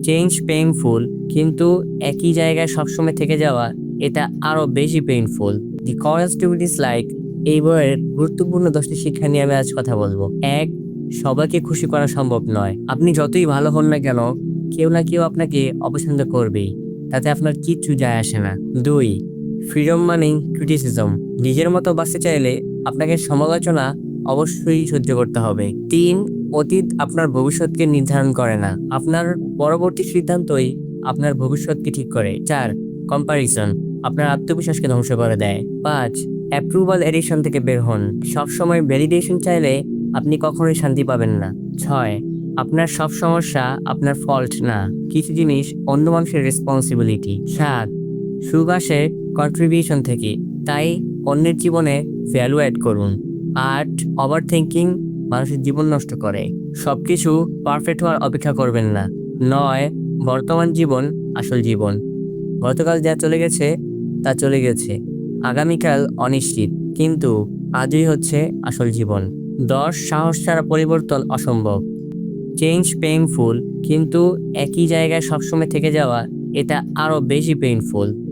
Change painful, কিন্তু একই জায়গায় সবসময় থেকে যাওয়া এটা আরো বেশি পেইনফুল। দি করেজ টু বি ডিসলাইক, এই বইয়ের গুরুত্বপূর্ণ 10টি শিক্ষা নিয়ে আমি আজ কথা বলবো। 1. সবাইকে খুশি করা সম্ভব নয়। আপনি যতই ভালো হন না কেন, কেউ না কেউ আপনাকে অপছন্দ করবেই, তাতে আপনার কিচ্ছু যায় আসে না। 2. ফ্রিডম মানেই ক্রিটিসিজম, নিজের মতো বাঁচতে চাইলে আপনাকে সমালোচনা অবশ্যই সহ্য করতে হবে। 3. অতীত আপনার ভবিষ্যৎকে নির্ধারণ করে না, আপনার পরবর্তী সিদ্ধান্তই আপনার ভবিষ্যৎকে ঠিক করে। 4. কম্পারিজন আপনার আত্মবিশ্বাসকে ধ্বংস করে দেয়। 5. অ্যাপ্রুভাল এডিকশন থেকে বের হন, সবসময় ভ্যালিডেশন চাইলে আপনি কখনোই শান্তি পাবেন না। 6. আপনার সব সমস্যা আপনার ফল্ট না, কিছু জিনিস অন্য মানুষের রেসপন্সিবিলিটি। 7. সুখ আসে কন্ট্রিবিউশন থেকে, তাই অন্যের জীবনে ভ্যালু অ্যাড করুন। 8. ওভার থিঙ্কিং মানুষের জীবন নষ্ট করে, সবকিছু পারফেক্ট হওয়ার অপেক্ষা করবেন না। 9. বর্তমান জীবন আসল জীবন, গতকাল যা চলে গেছে তা চলে গেছে, আগামীকাল অনিশ্চিত, কিন্তু আজই হচ্ছে আসল জীবন। 10. সাহস ছাড়া পরিবর্তন অসম্ভব। চেঞ্জ পেইনফুল, কিন্তু একই জায়গায় সবসময় থেকে যাওয়া এটা আরো বেশি পেইনফুল।